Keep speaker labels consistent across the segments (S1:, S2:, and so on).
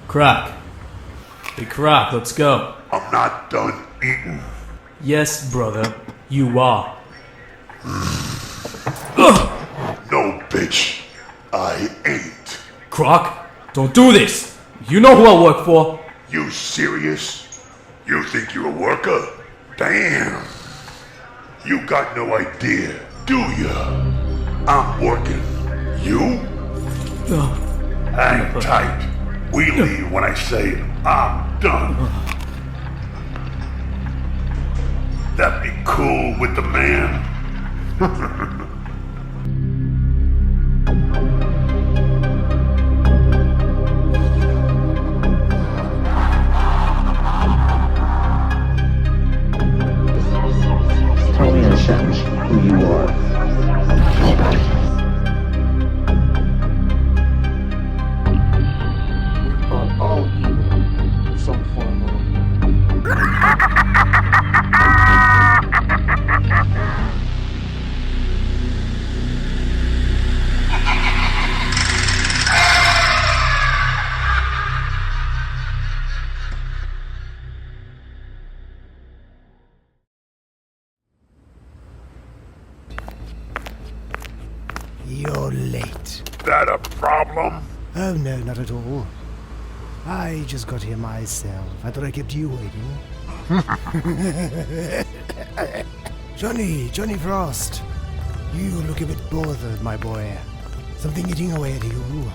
S1: Croc. Hey, Croc, let's go.
S2: I'm not done eating.
S1: Yes, brother, you are.
S2: No, bitch. I ain't.
S1: Croc, don't do this. You know who I work for.
S2: You serious? You think you're a worker? Damn. You got no idea, do ya? I'm working. You? Hang tight. We leave when I say I'm done. That be cool with the man?
S3: Tell me in a sentence who you are. All evil, some form of.
S4: You're late.
S2: That a problem?
S4: Oh, no, not at all. I just got here myself. I thought I kept you waiting. Johnny Frost. You look a bit bothered, my boy. Something eating away at you.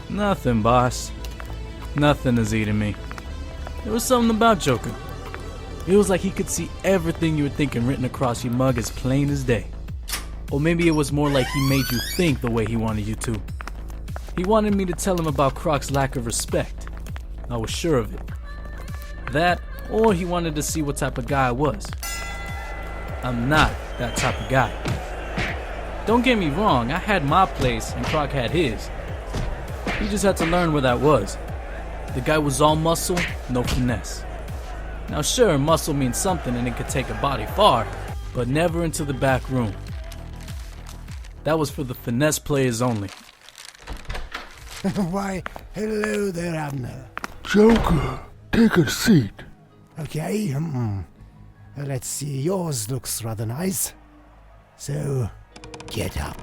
S1: Nothing, boss. Nothing is eating me. There was something about Joker. It was like he could see everything you were thinking written across your mug as plain as day. Or maybe it was more like he made you think the way he wanted you to. He wanted me to tell him about Croc's lack of respect. I was sure of it. That, or he wanted to see what type of guy I was. I'm not that type of guy. Don't get me wrong, I had my place and Croc had his. He just had to learn where that was. The guy was all muscle, no finesse. Now sure, muscle means something and it could take a body far, but never into the back room. That was for the finesse players only.
S4: Why, hello there, Abner.
S2: Joker, take a seat.
S4: Okay, let's see, yours looks rather nice. So, get up.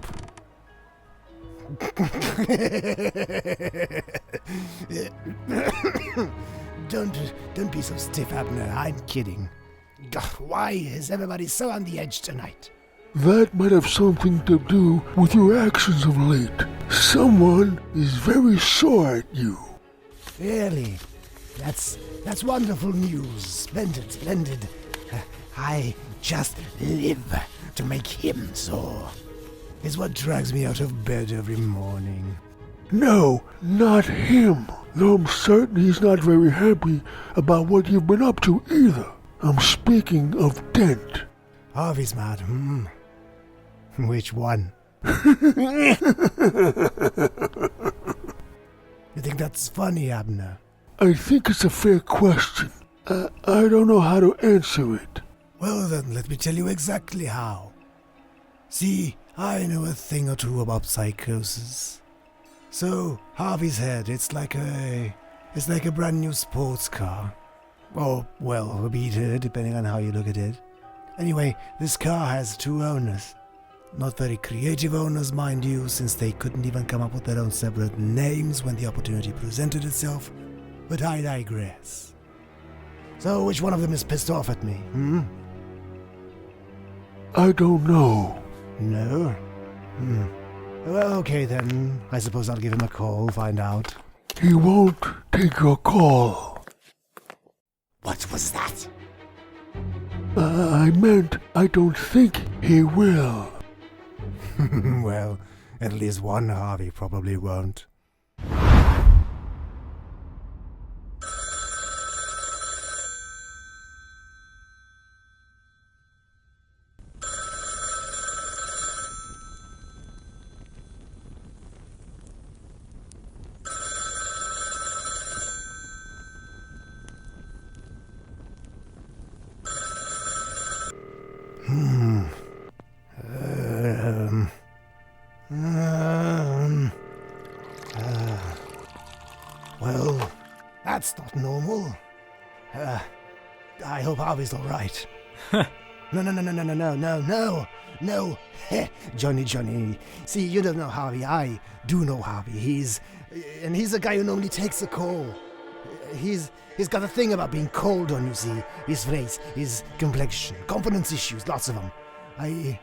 S4: Don't be so stiff, Abner, I'm kidding. Why is everybody so on the edge tonight?
S2: That might have something to do with your actions of late. Someone is very sore at you.
S4: Really? That's wonderful news. Splendid. I just live to make him sore. It's what drags me out of bed every morning.
S2: No, not him. Though I'm certain he's not very happy about what you've been up to either. I'm speaking of Dent.
S4: Harvey's mad, Which one? You think that's funny, Abner?
S2: I think it's a fair question. I don't know how to answer it.
S4: Well then, let me tell you exactly how. See, I know a thing or two about psychosis. So, Harvey's head, it's like a brand new sports car. Or, well, a beater, depending on how you look at it. Anyway, this car has two owners. Not very creative owners, mind you, since they couldn't even come up with their own separate names when the opportunity presented itself. But I digress. So, which one of them is pissed off at me,
S2: I don't know.
S4: No? Well, okay then. I suppose I'll give him a call, find out.
S2: He won't take your call.
S4: What was that?
S2: I meant I don't think he will.
S4: Well, at least one Harvey probably won't. That's not normal. I hope Harvey's alright. No. Johnny. See, you don't know Harvey. I do know Harvey. He's a guy who normally takes a call. He's got a thing about being cold on, you see. His face, his complexion, confidence issues, lots of them. I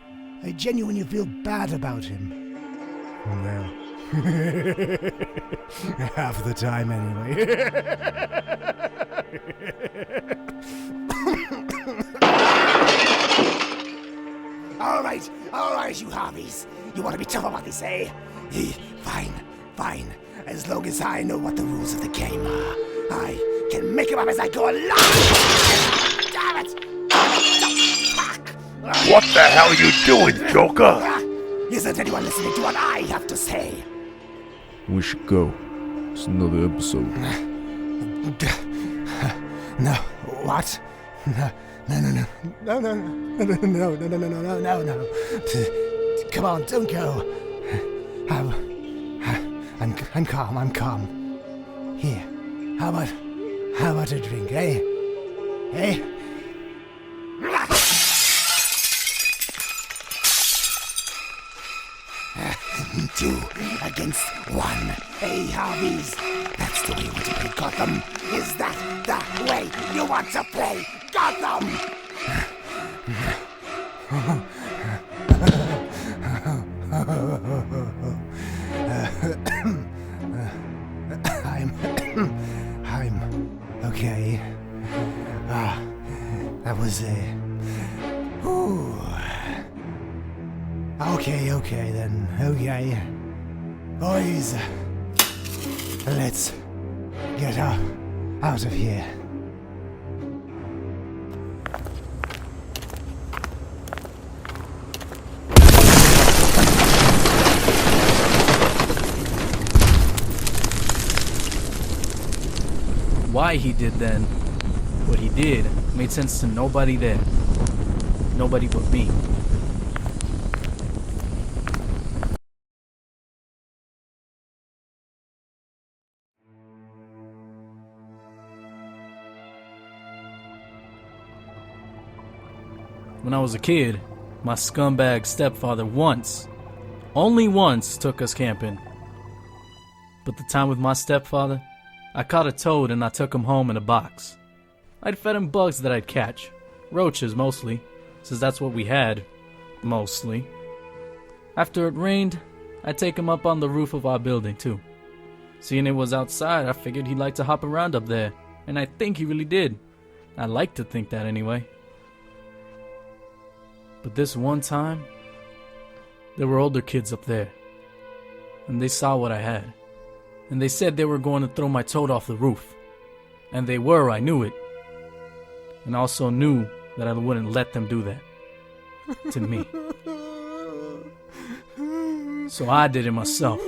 S4: genuinely feel bad about him. Well, half the time anyway. All right, you Harveys. You want to be tough about this, eh? Fine. As long as I know what the rules of the game are, I can make them up as I go along. Damn it! Fuck!
S2: What the hell are you doing, Joker?
S4: Isn't anyone listening to what I have to say?
S5: We should go. It's another episode.
S4: No. What? No. Come on, don't go. I'm calm. Here, how about a drink, eh? Two against one. Hey, Harveys. That's the way you want to play Gotham. Is that the way you want to play Gotham? I'm okay. That was Okay then. Okay. Boys, let's get out of here.
S1: Why he did then what he did made sense to nobody there. Nobody but me. When I was a kid, my scumbag stepfather only once took us camping. But the time with my stepfather, I caught a toad and I took him home in a box. I'd fed him bugs that I'd catch. Roaches mostly, since that's what we had, mostly. After it rained, I'd take him up on the roof of our building too. Seeing it was outside, I figured he'd like to hop around up there, and I think he really did. I like to think that anyway. But this one time, there were older kids up there, and they saw what I had. And they said they were going to throw my toad off the roof. And they were, I knew it. And I also knew that I wouldn't let them do that. To me. So I did it myself.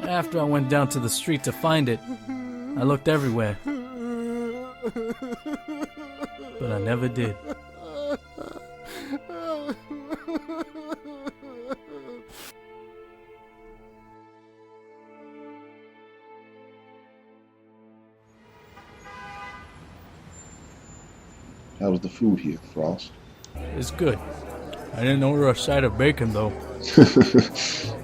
S1: After I went down to the street to find it, I looked everywhere. But I never did.
S5: How was the food here, Frost?
S1: It's good. I didn't order a side of bacon, though.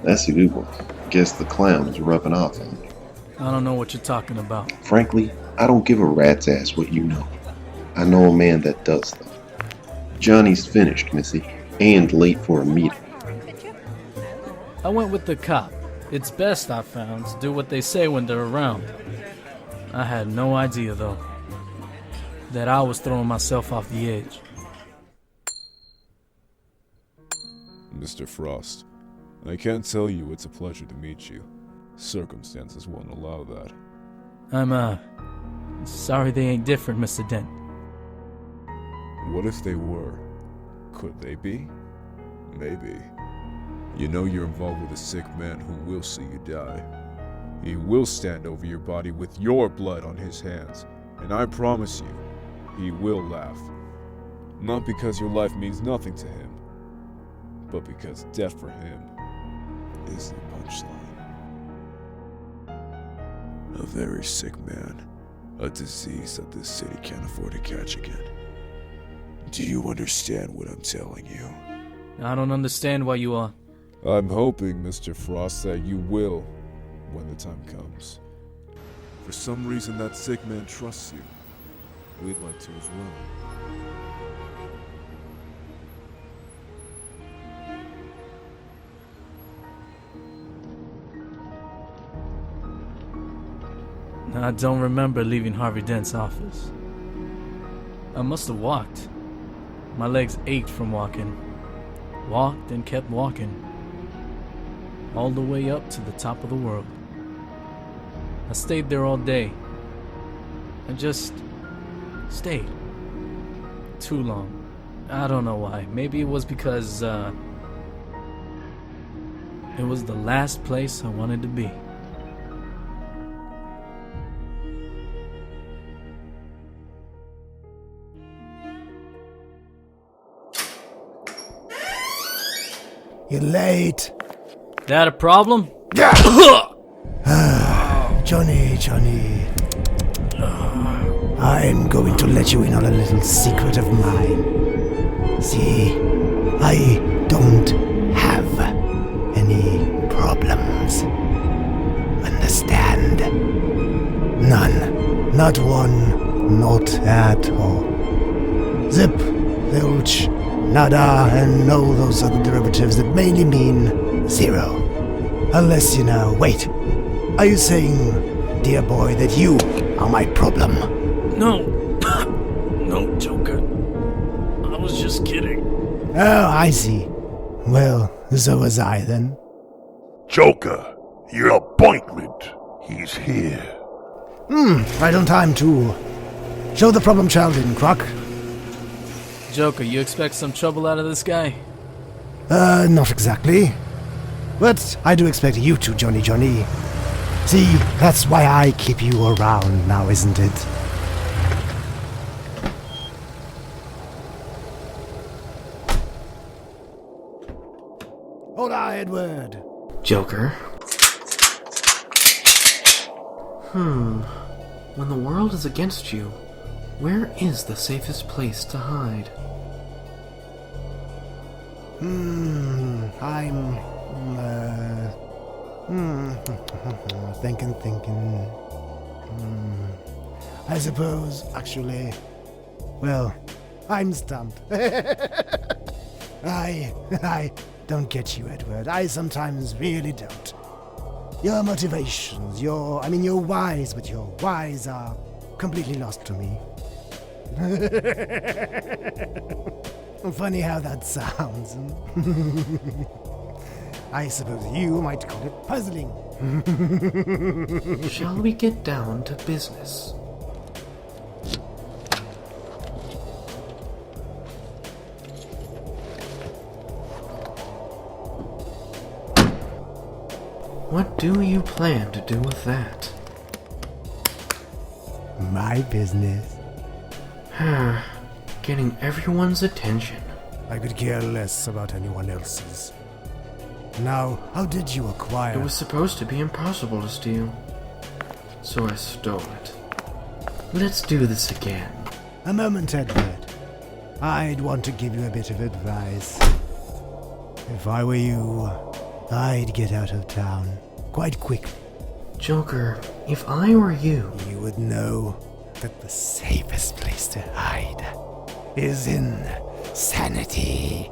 S5: That's a good one. Guess the clown is rubbing off on you.
S1: I don't know what you're talking about.
S5: Frankly, I don't give a rat's ass what you know. I know a man that does, though. Johnny's finished, Missy, and late for a meeting.
S1: I went with the cop. It's best, I found, to do what they say when they're around. I had no idea, though, that I was throwing myself off the edge.
S6: Mr. Frost, I can't tell you it's a pleasure to meet you. Circumstances won't allow that.
S1: I'm, sorry they ain't different, Mr. Dent.
S6: What if they were? Could they be? Maybe. You know you're involved with a sick man who will see you die. He will stand over your body with your blood on his hands, and I promise you, he will laugh. Not because your life means nothing to him, but because death for him is the punchline. A very sick man. A disease that this city can't afford to catch again. Do you understand what I'm telling you?
S1: I don't understand why you are.
S6: I'm hoping, Mr. Frost, that you will when the time comes. For some reason, that sick man trusts you. We'd like to as well.
S1: I don't remember leaving Harvey Dent's office. I must have walked. My legs ached from walking. Walked and kept walking. All the way up to the top of the world. I stayed there all day. I just stayed. Too long. I don't know why. Maybe it was because, it was the last place I wanted to be.
S4: You're late.
S1: That a problem?
S4: Johnny. I'm going to let you in on a little secret of mine. See, I don't have any problems. Understand? None. Not one. Not at all. Zip, zilch, nada, and all those other derivatives that mainly mean zero. Unless you know. Wait. Are you saying, dear boy, that you are my problem?
S1: No. No, Joker. I was just kidding.
S4: Oh, I see. Well, so was I then.
S2: Joker, your appointment. He's here.
S4: Right on time, too. Show the problem child in, Croc.
S1: Joker, you expect some trouble out of this guy?
S4: Not exactly. But I do expect you to, Johnny. See, that's why I keep you around now, isn't it? Hola, Edward.
S7: Joker. When the world is against you, where is the safest place to hide?
S4: Thinking. I suppose, actually, well, I'm stumped. I don't get you, Edward. I sometimes really don't. Your motivations, you're wise, but your whys are completely lost to me. Funny how that sounds. I suppose you might call it puzzling.
S7: Shall we get down to business? What do you plan to do with that?
S4: My business.
S7: Getting everyone's attention.
S4: I could care less about anyone else's. Now, how did you acquire...
S7: It was supposed to be impossible to steal, so I stole it. Let's do this again.
S4: A moment, Edward. I'd want to give you a bit of advice. If I were you, I'd get out of town quite quickly.
S7: Joker, if I were you...
S4: You would know that the safest place to hide is in sanity.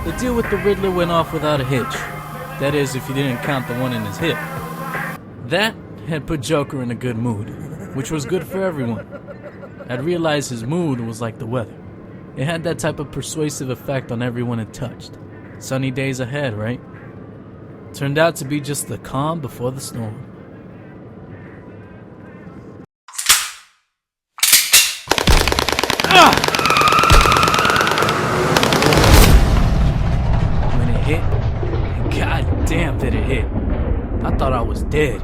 S1: The deal with the Riddler went off without a hitch. That is, if you didn't count the one in his hip. That had put Joker in a good mood, which was good for everyone. I'd realized his mood was like the weather. It had that type of persuasive effect on everyone it touched. Sunny days ahead, right? Turned out to be just the calm before the storm. When it hit, and god damn did it hit. I thought I was dead.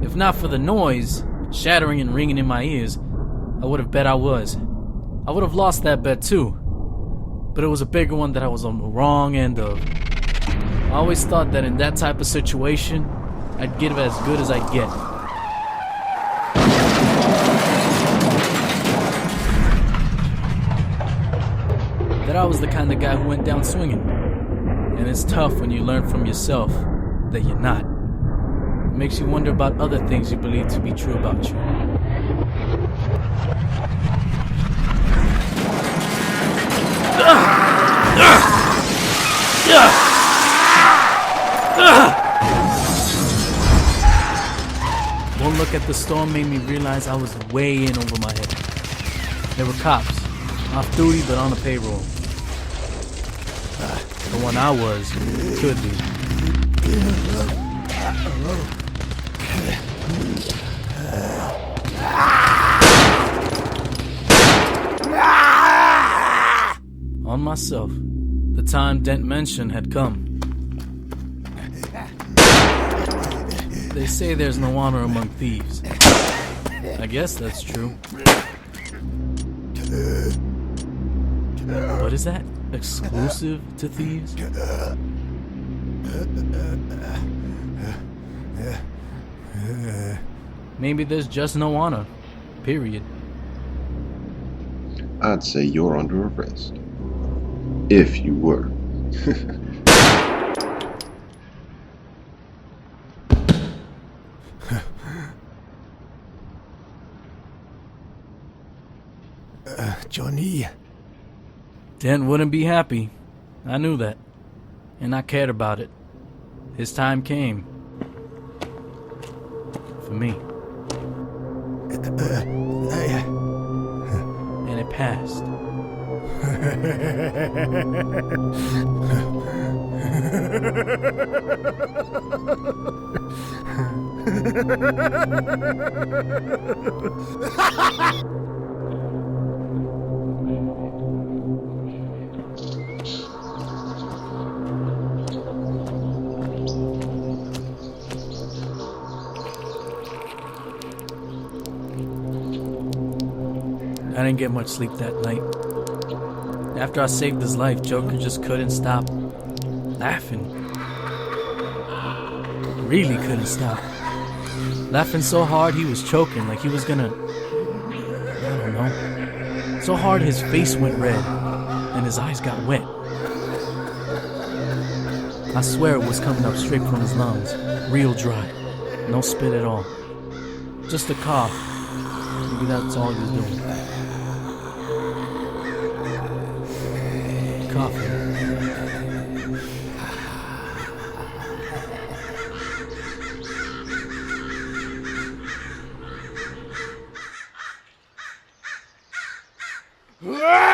S1: If not for the noise, shattering and ringing in my ears, I would have bet I was. I would have lost that bet too. but it was a bigger one that I was on the wrong end of. I always thought that in that type of situation, I'd give as good as I get. That I was the kind of guy who went down swinging. And it's tough when you learn from yourself that you're not. It makes you wonder about other things you believe to be true about you. One look at the storm made me realize I was way in over my head. There were cops, off duty but on the payroll. The one I was could be. On myself, the time Dent mentioned had come. They say there's no honor among thieves. I guess that's true. But is that exclusive to thieves? Maybe there's just no honor. Period.
S5: I'd say you're under arrest. If you were.
S4: Johnny.
S1: Dent wouldn't be happy. I knew that. And I cared about it. His time came. For me. And it passed. I didn't get much sleep that night. After I saved his life, Joker just couldn't stop laughing. Really couldn't stop. Laughing so hard he was choking, like he was gonna... I don't know. So hard his face went red, and his eyes got wet. I swear it was coming up straight from his lungs, real dry. No spit at all. Just a cough. Maybe that's all he was doing. Coughing.
S2: Ah!